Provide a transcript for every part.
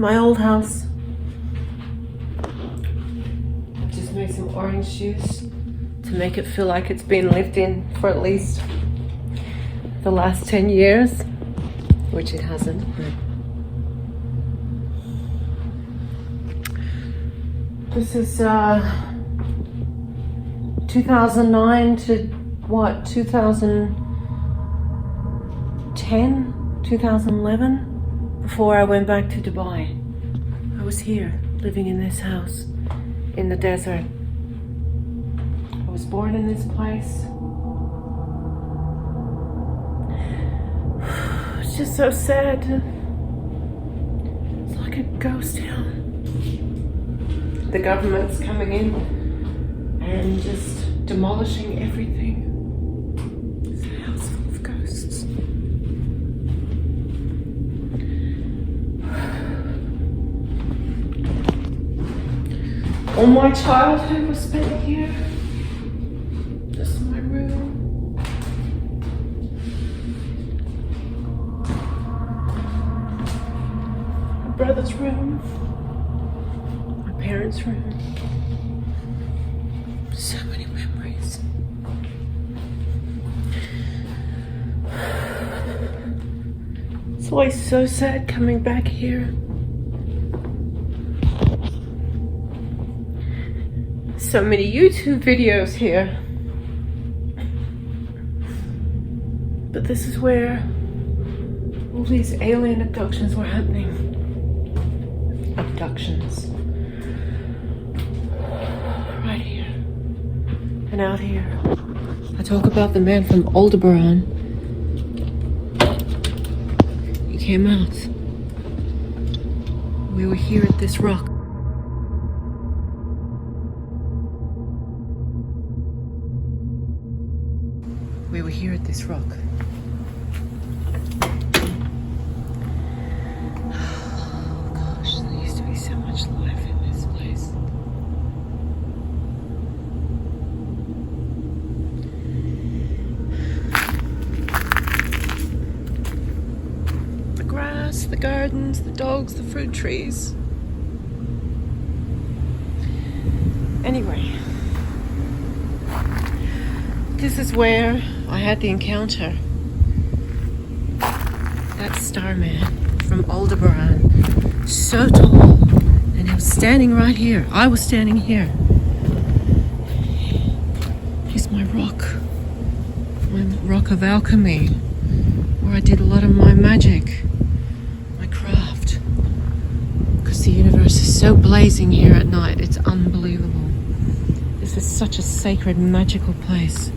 my old house. I've just made some orange juice to make it feel like it's been lived in for at least the last 10 years, which it hasn't. This is 2009 to what, 2010, 2011, before I went back to Dubai. I was here, living in this house, in the desert. I was born in this place. It's just so sad. It's like a ghost town. The government's coming in and just demolishing everything. It's a house full of ghosts. All my childhood was spent here. This is my room. My brother's room. My parents' room. So many memories. It's always so sad coming back here. So many YouTube videos here. But this is where all these alien abductions were happening. Abductions. Right here. And out here. I talk about the man from Aldebaran. He came out. We were here at this rock. We were here at this rock. Oh gosh, there used to be so much life in this place. The grass, the gardens, the dogs, the fruit trees. Anyway. This is where I had the encounter. That starman from Aldebaran, so tall, and he was standing right here. I was standing here. He's my rock of alchemy, where I did a lot of my magic, my craft. Because the universe is so blazing here at night, it's unbelievable. This is such a sacred, magical place.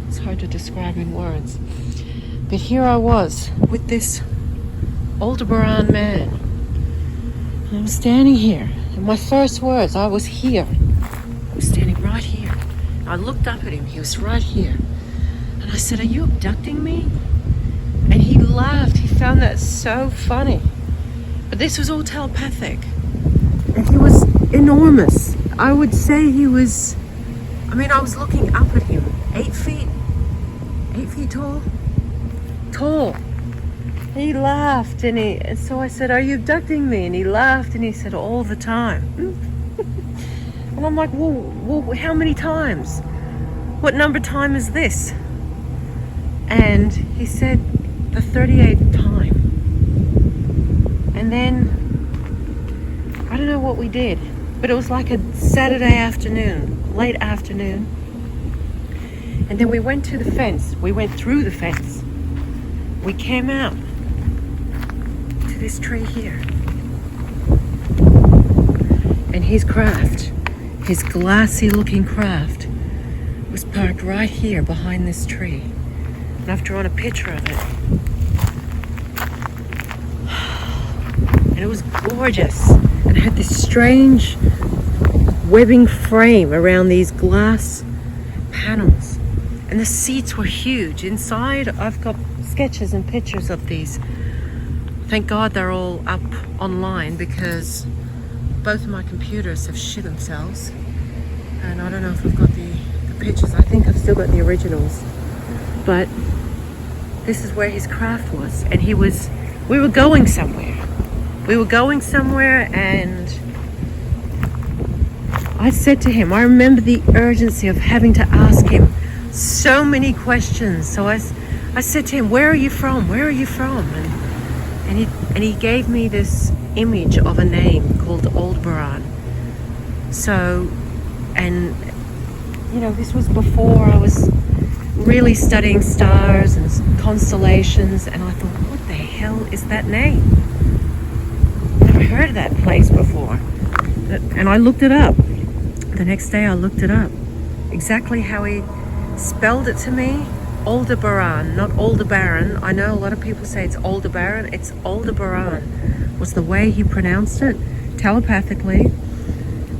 It's hard to describe in words. But here I was with this Aldebaran man. And I was standing here. And my first words, I was here. I was standing right here. I looked up at him. He was right here. And I said, "Are you abducting me?" And he laughed. He found that so funny. But this was all telepathic. And he was enormous. I would say he was, I was looking up at him. 8 feet tall. He laughed and so I said, "Are you abducting me?" And he laughed and he said, "All the time." And I'm like, well, how many times? What number time is this? And he said, the 38th time. And then, I don't know what we did, but it was like a Saturday afternoon, late afternoon. And then we went to the fence. We went through the fence. We came out to this tree here. And his craft, his glassy looking craft, was parked right here behind this tree. And I've drawn a picture of it. And it was gorgeous. And it had this strange webbing frame around these glass panels. And the seats were huge. Inside, I've got sketches and pictures of these. Thank God they're all up online because both of my computers have shit themselves. And I don't know if I've got the pictures. I think I've still got the originals. But this is where his craft was. And we were going somewhere. We were going somewhere, and I said to him, I remember the urgency of having to ask him so many questions. So I said to him, where are you from? Where are you from? And he gave me this image of a name called Aldebaran. So, and you know, this was before I was really studying stars and constellations, and I thought, what the hell is that name? Never heard of that place before. And I looked it up. The next day I looked it up. Exactly how he spelled it to me. Aldebaran, not Aldebaran. I know a lot of people say it's Aldebaran. It's Aldebaran. Was the way he pronounced it, telepathically.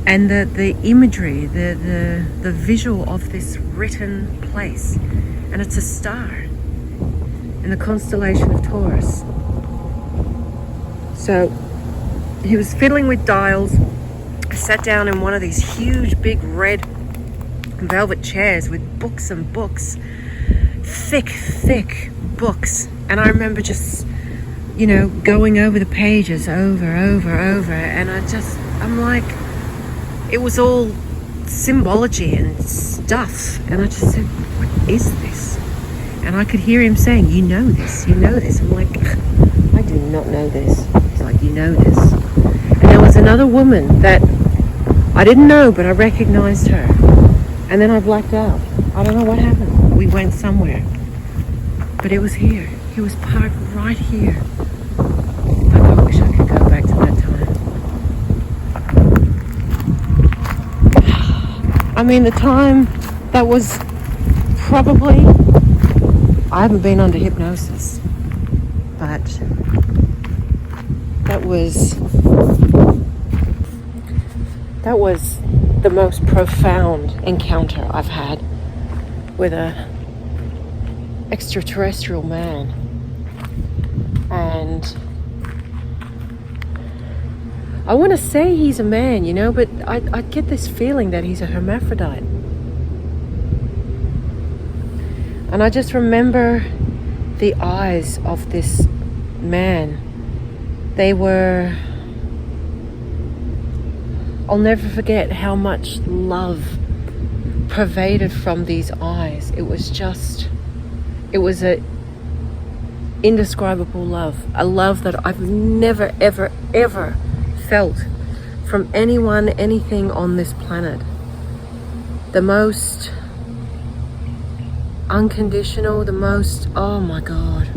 And the imagery, the visual of this written place. And it's a star in the constellation of Taurus. So he was fiddling with dials. I sat down in one of these huge, big red velvet chairs with books and books. Thick books. And I remember just, you know, going over the pages over. And I'm like, it was all symbology and stuff. And I just said, what is this? And I could hear him saying, you know this. I'm like, I do not know this. He's like, you know this. And there was another woman that I didn't know, but I recognized her. And then I blacked out. I don't know what happened. We went somewhere. But it was here. He was parked right here. But I wish I could go back to that time. I mean, the time that was probably... I haven't been under hypnosis. But that was the most profound encounter I've had with a extraterrestrial man. And I want to say he's a man, you know, but I get this feeling that he's a hermaphrodite. And I just remember the eyes of this man. They were... I'll never forget how much love pervaded from these eyes. It was a indescribable love. A love that I've never, ever felt from anyone, anything on this planet. The most unconditional, the most, oh my God.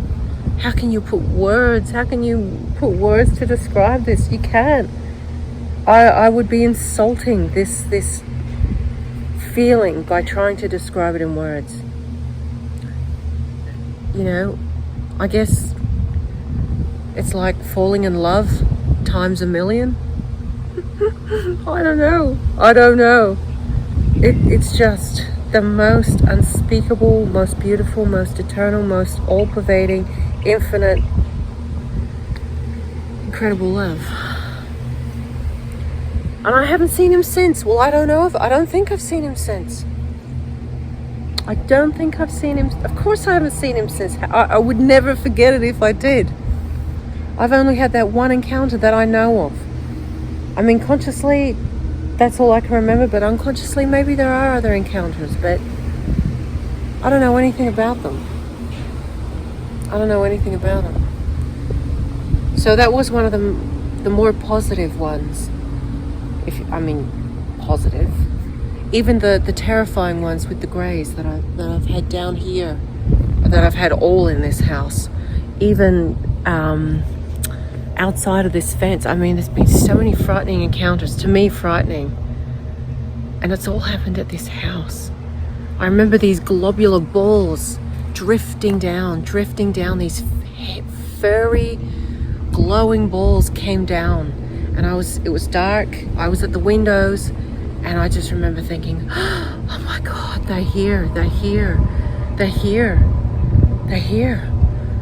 How can you put words to describe this? You can't. I would be insulting this feeling by trying to describe it in words. You know, I guess it's like falling in love times a million. I don't know. It's just the most unspeakable, most beautiful, most eternal, most all-pervading, infinite, incredible love. And I haven't seen him since. Well, I don't think I've seen him since. I don't think I've seen him. Of course I haven't seen him since. I would never forget it if I did. I've only had that one encounter that I know of. I mean, consciously, that's all I can remember, but unconsciously, maybe there are other encounters, but I don't know anything about them. So that was one of the more positive ones. Positive. Even the terrifying ones with the greys that I've had down here, that I've had all in this house. Even outside of this fence. I mean, there's been so many frightening encounters, to me frightening. And it's all happened at this house. I remember these globular balls drifting down, these furry, glowing balls came down. And it was dark, I was at the windows, and I just remember thinking, oh my God, they're here.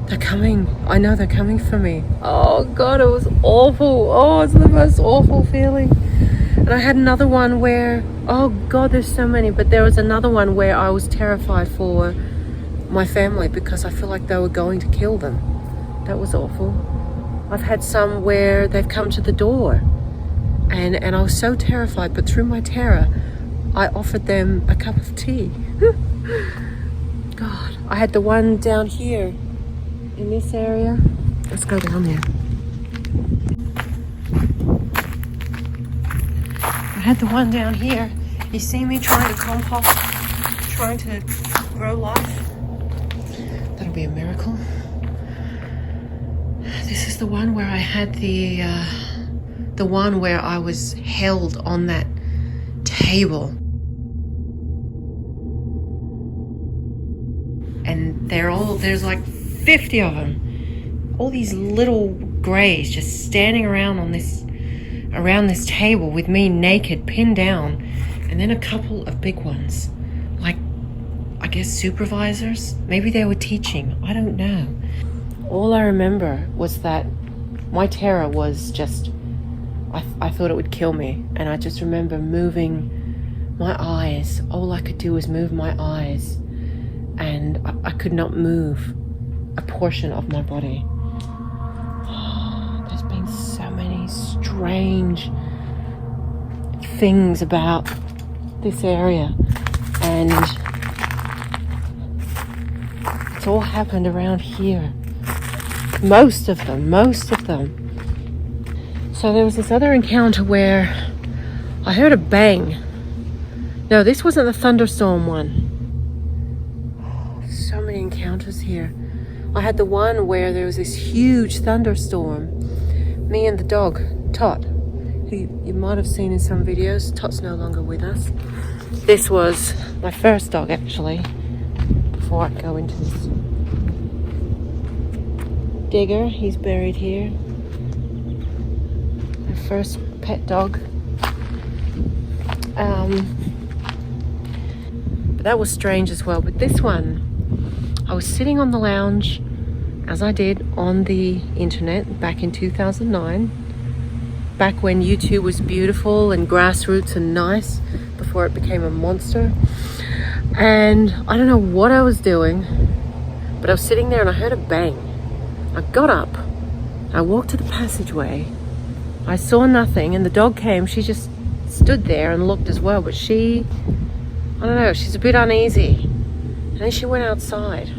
They're coming. I know they're coming for me. Oh God, it was awful. Oh, it's the most awful feeling. And I had another one where, oh God, there's so many, but there was another one where I was terrified for my family because I feel like they were going to kill them. That was awful. I've had some where they've come to the door, and I was so terrified, but through my terror I offered them a cup of tea. God, I had the one down here in this area. Let's go down there. I had the one down here. You see me trying to compost, trying to grow life? That'll be a miracle. This is the one where I had the one where I was held on that table. And there's like 50 of them. All these little greys just standing around around this table with me naked, pinned down. And then a couple of big ones. Like, I guess supervisors? Maybe they were teaching. I don't know. All I remember was that my terror was just, I thought it would kill me. And I just remember moving my eyes. All I could do was move my eyes. And I could not move a portion of my body. There's been so many strange things about this area. And it's all happened around here. Most of them. So there was this other encounter where I heard a bang. No, this wasn't the thunderstorm one. So many encounters here. I had the one where there was this huge thunderstorm. Me and the dog, Tot, who you might have seen in some videos. Tot's no longer with us. This was my first dog, actually, before I go into this. Digger, he's buried here. My first pet dog. But that was strange as well. But this one, I was sitting on the lounge, as I did on the internet back in 2009, back when YouTube was beautiful and grassroots and nice, before it became a monster. And I don't know what I was doing, but I was sitting there and I heard a bang. I got up, I walked to the passageway, I saw nothing, and the dog came. She just stood there and looked as well, but I don't know, she's a bit uneasy. And then she went outside.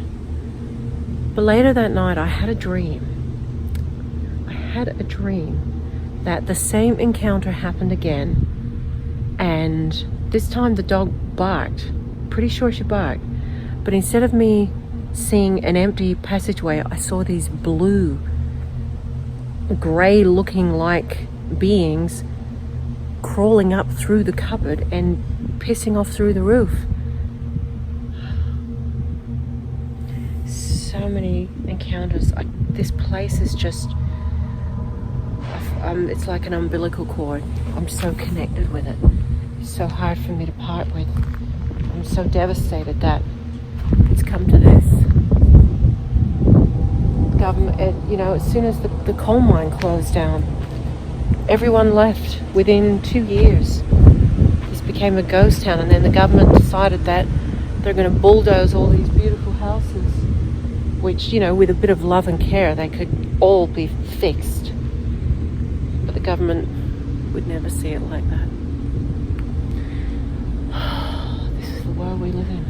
But later that night, I had a dream. That the same encounter happened again. And this time the dog barked. Pretty sure she barked. But instead of me seeing an empty passageway, I saw these blue, grey looking like beings crawling up through the cupboard and pissing off through the roof. So many encounters. This place is just, it's like an umbilical cord. I'm so connected with it. It's so hard for me to part with. I'm so devastated that it's come to this. Government, as soon as the coal mine closed down, everyone left within 2 years. This became a ghost town, and then the government decided that they're going to bulldoze all these beautiful houses, which, with a bit of love and care, they could all be fixed. But the government would never see it like that. This is the world we live in.